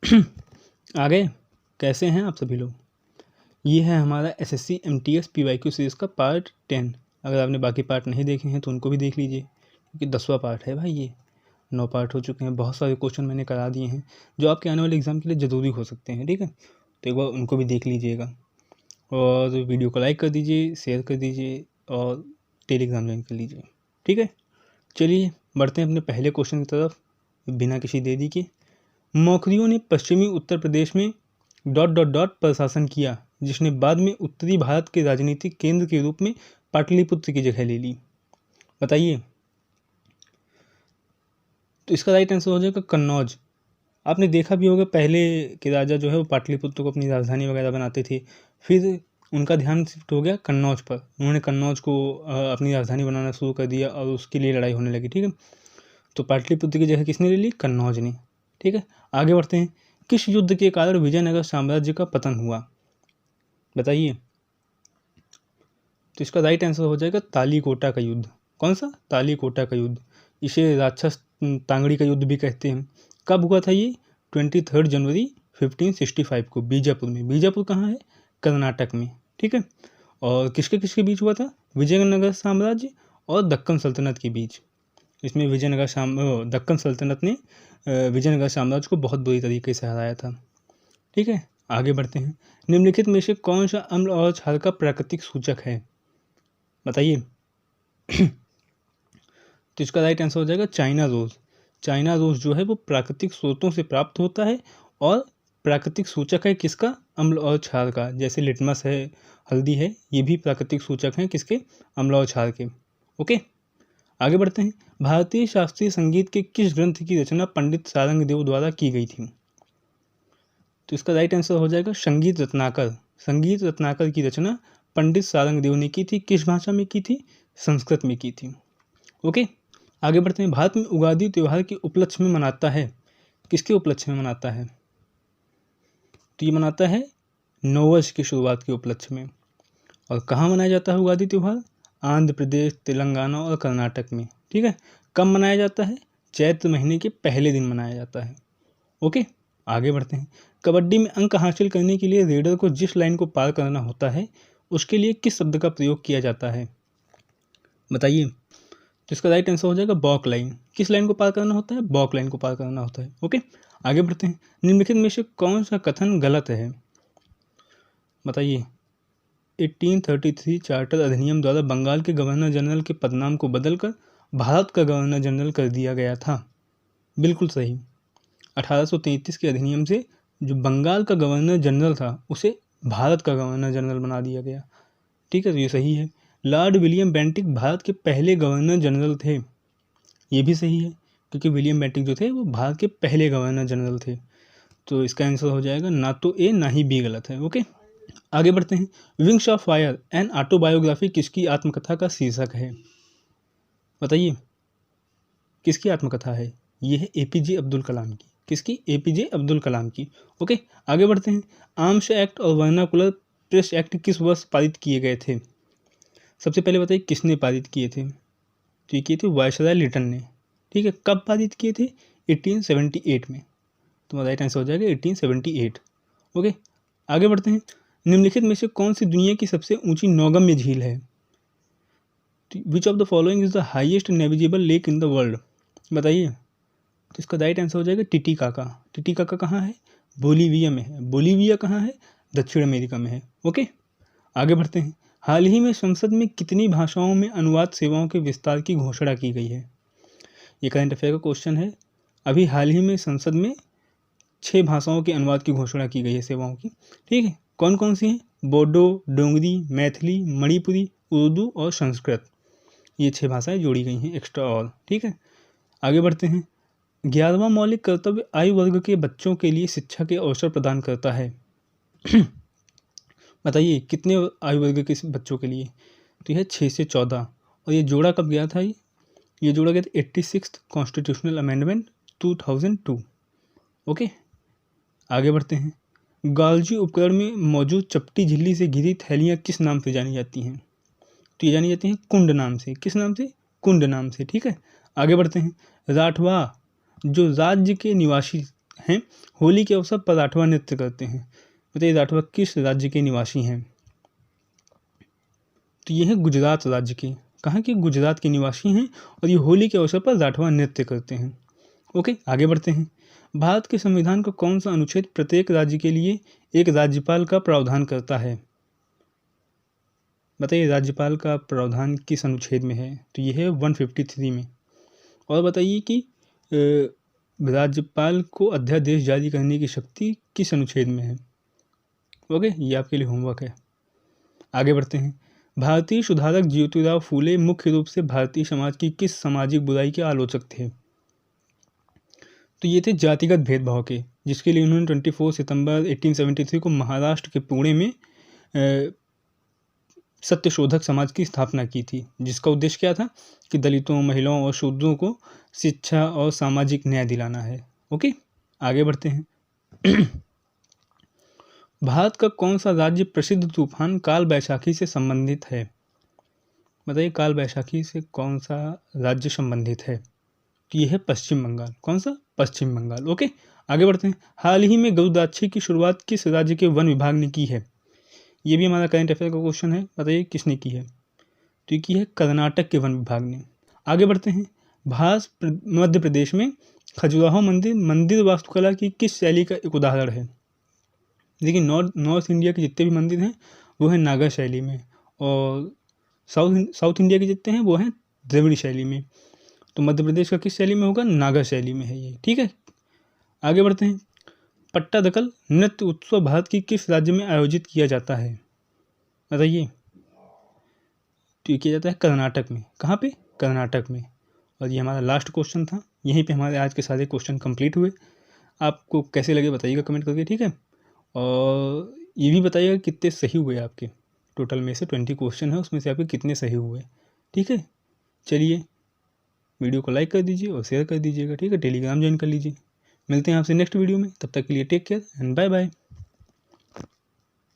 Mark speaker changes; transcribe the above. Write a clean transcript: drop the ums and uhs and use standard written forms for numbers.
Speaker 1: आ गए। कैसे हैं आप सभी लोग। ये है हमारा एसएससी एमटीएस पीवाईक्यू सीरीज़ का पार्ट 10। अगर आपने बाकी पार्ट नहीं देखे हैं तो उनको भी देख लीजिए, क्योंकि 10वां पार्ट है भाई। ये 9 पार्ट हो चुके हैं। बहुत सारे क्वेश्चन मैंने करा दिए हैं जो आपके आने वाले एग्ज़ाम के लिए ज़रूरी हो सकते हैं। ठीक है, तो एक बार उनको भी देख लीजिएगा और वीडियो को लाइक कर दीजिए, शेयर कर दीजिए और टेलीग्राम ज्वाइन कर लीजिए। ठीक है, चलिए बढ़ते हैं अपने पहले क्वेश्चन की तरफ बिना किसी देरी के। मौखरियों ने पश्चिमी उत्तर प्रदेश में ... पर शासन किया, जिसने बाद में उत्तरी भारत के राजनीतिक केंद्र के रूप में पाटलिपुत्र की जगह ले ली। बताइए। तो इसका राइट आंसर हो जाएगा कन्नौज। आपने देखा भी होगा पहले के राजा जो है वो पाटलिपुत्र को अपनी राजधानी वगैरह बनाते थे, फिर उनका ध्यान शिफ्ट हो गया कन्नौज पर। उन्होंने कन्नौज को अपनी राजधानी बनाना शुरू कर दिया और उसके लिए लड़ाई होने लगी। ठीक है, तो पाटलिपुत्र की जगह किसने ले ली? कन्नौज ने। ठीक है, आगे बढ़ते हैं। किस युद्ध के कारण विजयनगर साम्राज्य का पतन हुआ? बताइए। तो इसका राइट आंसर हो जाएगा तालीकोटा का युद्ध। कौन सा? तालीकोटा का युद्ध। इसे राक्षस तांगड़ी का युद्ध भी कहते हैं। कब हुआ था ये? 23 जनवरी 1565 को बीजापुर में। बीजापुर कहाँ है? कर्नाटक में। ठीक है, और किसके किसके बीच हुआ था? विजयनगर साम्राज्य और दक्कन सल्तनत के बीच। इसमें दक्कन सल्तनत ने विजयनगर साम्राज्य को बहुत बुरी तरीके से हराया था। ठीक है, आगे बढ़ते हैं। निम्नलिखित में से कौन सा अम्ल और क्षार का प्राकृतिक सूचक है? बताइए। तो इसका राइट आंसर हो जाएगा चाइना रोज। चाइना रोज जो है वो प्राकृतिक स्रोतों से प्राप्त होता है और प्राकृतिक सूचक है किसका? अम्ल और क्षार का। जैसे लिटमस है, हल्दी है, ये भी प्राकृतिक सूचक हैं किसके? अम्ल और क्षार के। ओके, आगे बढ़ते हैं। भारतीय शास्त्रीय संगीत के किस ग्रंथ की रचना पंडित सारंगदेव द्वारा की गई थी? तो इसका राइट आंसर हो जाएगा संगीत रत्नाकर। संगीत रत्नाकर की रचना पंडित सारंगदेव ने की थी। किस भाषा में की थी? संस्कृत में की थी। ओके, आगे बढ़ते हैं। भारत में उगादी त्यौहार के उपलक्ष्य में मनाता है। किसके उपलक्ष्य में मनाता है? तो ये मनाता है नववर्ष की शुरुआत के उपलक्ष्य में। और कहाँ मनाया जाता है उगादी त्यौहार? आंध्र प्रदेश, तेलंगाना और कर्नाटक में। ठीक है, कब मनाया जाता है? चैत्र महीने के पहले दिन मनाया जाता है। ओके, आगे बढ़ते हैं। कबड्डी में अंक हासिल करने के लिए रेडर को जिस लाइन को पार करना होता है उसके लिए किस शब्द का प्रयोग किया जाता है? बताइए। तो इसका राइट आंसर हो जाएगा बॉक लाइन। किस लाइन को पार करना होता है? बॉक लाइन को पार करना होता है। ओके, आगे बढ़ते हैं। निम्नलिखित में से कौन सा कथन गलत है? बताइए। 1833 चार्टर अधिनियम द्वारा बंगाल के गवर्नर जनरल के पदनाम को बदलकर भारत का गवर्नर जनरल कर दिया गया था। बिल्कुल सही। 1833 के अधिनियम से जो बंगाल का गवर्नर जनरल था उसे भारत का गवर्नर जनरल बना दिया गया। ठीक है, तो ये सही है। लॉर्ड विलियम बेंटिक भारत के पहले गवर्नर जनरल थे। ये भी सही है, क्योंकि विलियम बेंटिक जो थे वो भारत के पहले गवर्नर जनरल थे। तो इसका आंसर हो जाएगा ना तो ए ना ही बी गलत है। ओके, आगे बढ़ते हैं। Wings of fire an autobiography किसकी आत्मकथा का शीर्षक है? बताइए, किसकी आत्मकथा है? ये है एपीजे अब्दुल कलाम की। किसकी? एपीजे अब्दुल कलाम की। ओके, आगे बढ़ते हैं। आर्म्स एक्ट और वर्नाकुलर प्रेस एक्ट किस वर्ष पारित किए गए थे? सबसे पहले बताइए किसने पारित किए थे? तो ये किए थे वायसराय लिटन ने। ठीक है, कब पारित किए थे? 1878 में। तो राइट आंसर हो जाएगा 1878। ओके, आगे बढ़ते हैं। निम्नलिखित में से कौन सी दुनिया की सबसे ऊंची नौगम्य झील है? Which of the following is the highest navigable lake in the world? बताइए। तो इसका राइट आंसर हो जाएगा टिटिकाका। टिटिकाका कहाँ है? बोलीविया में है। बोलीविया कहाँ है? दक्षिण अमेरिका में है। ओके, आगे बढ़ते हैं। हाल ही में संसद में कितनी भाषाओं में अनुवाद सेवाओं के विस्तार की घोषणा की गई है? ये करंट अफेयर का क्वेश्चन है। अभी हाल ही में संसद में 6 भाषाओं के अनुवाद की घोषणा की गई है सेवाओं की। ठीक है, कौन कौन सी हैं? बोडो, डोंगरी, मैथिली, मणिपुरी, उर्दू और संस्कृत। ये 6 भाषाएं जोड़ी गई हैं एक्स्ट्रा और। ठीक है, आगे बढ़ते हैं। 11वां मौलिक कर्तव्य आयु वर्ग के बच्चों के लिए शिक्षा के अवसर प्रदान करता है। बताइए कितने आयु वर्ग के बच्चों के लिए? तो यह 6 से 14। और ये जोड़ा कब गया था? ये जोड़ा गया था 86th कॉन्स्टिट्यूशनल अमेंडमेंट 2002। ओके, आगे बढ़ते हैं। गालजी उपकरण में मौजूद चपटी झिल्ली से घिरी थैलियाँ किस नाम से जानी जाती हैं? तो ये जानी जाती हैं कुंड नाम से। किस नाम से? कुंड नाम से। ठीक है, आगे बढ़ते हैं। राठवा जो राज्य के निवासी हैं होली के अवसर पर राठवा नृत्य करते हैं। बताइए राठवा किस राज्य के निवासी हैं? तो ये है गुजरात राज्य के। कहाँ के? गुजरात के निवासी हैं और ये होली के अवसर पर राठवा नृत्य करते हैं। ओके, आगे बढ़ते हैं। भारत के संविधान का कौन सा अनुच्छेद प्रत्येक राज्य के लिए एक राज्यपाल का प्रावधान करता है? बताइए राज्यपाल का प्रावधान किस अनुच्छेद में है? तो ये है 153 में। और बताइए कि राज्यपाल को अध्यादेश जारी करने की शक्ति किस अनुच्छेद में है? ओके, ये आपके लिए होमवर्क है। आगे बढ़ते हैं। भारतीय सुधारक ज्योतिराव फूले मुख्य रूप से भारतीय समाज की किस सामाजिक बुराई के आलोचक थे? तो ये थे जातिगत भेदभाव के, जिसके लिए उन्होंने 24 सितंबर 1873 को महाराष्ट्र के पुणे में सत्यशोधक समाज की स्थापना की थी, जिसका उद्देश्य क्या था कि दलितों, महिलाओं और शूद्रों को शिक्षा और सामाजिक न्याय दिलाना है। ओके, आगे बढ़ते हैं। भारत का कौन सा राज्य प्रसिद्ध तूफान काल बैसाखी से संबंधित है? बताइए काल बैसाखी से कौन सा राज्य संबंधित है? तो ये है पश्चिम बंगाल। कौन सा? पश्चिम बंगाल। ओके, आगे बढ़ते हैं। हाल ही में गरुडाक्षी की शुरुआत किस राज्य के वन विभाग ने की है? ये भी हमारा करंट अफेयर का क्वेश्चन है। बताइए किसने की है? तो ये की है कर्नाटक के वन विभाग ने। आगे बढ़ते हैं। मध्य प्रदेश में खजुराहो मंदिर वास्तुकला की किस शैली का एक उदाहरण है? देखिए नॉर्थ इंडिया के जितने भी मंदिर हैं वो हैं नागा शैली में, और साउथ इंडिया के जितने हैं वो हैं द्रविड़ शैली में। तो मध्य प्रदेश का किस शैली में होगा? नागा शैली में है ये। ठीक है, आगे बढ़ते हैं। पट्टादकल नृत्य उत्सव भारत की किस राज्य में आयोजित किया जाता है? बताइए। तो ये किया जाता है कर्नाटक में। कहाँ पे? कर्नाटक में। और ये हमारा लास्ट क्वेश्चन था। यहीं पे हमारे आज के सारे क्वेश्चन कंप्लीट हुए। आपको कैसे लगे बताइएगा कमेंट करके, ठीक है। और ये भी बताइएगा कितने सही हुए आपके। टोटल में से 20 क्वेश्चन है, उसमें से आपके कितने सही हुए, ठीक है। चलिए, वीडियो को लाइक कर दीजिए और शेयर कर दीजिएगा, ठीक है। टेलीग्राम ज्वाइन कर लीजिए। मिलते हैं आपसे नेक्स्ट वीडियो में, तब तक के लिए take care and bye bye.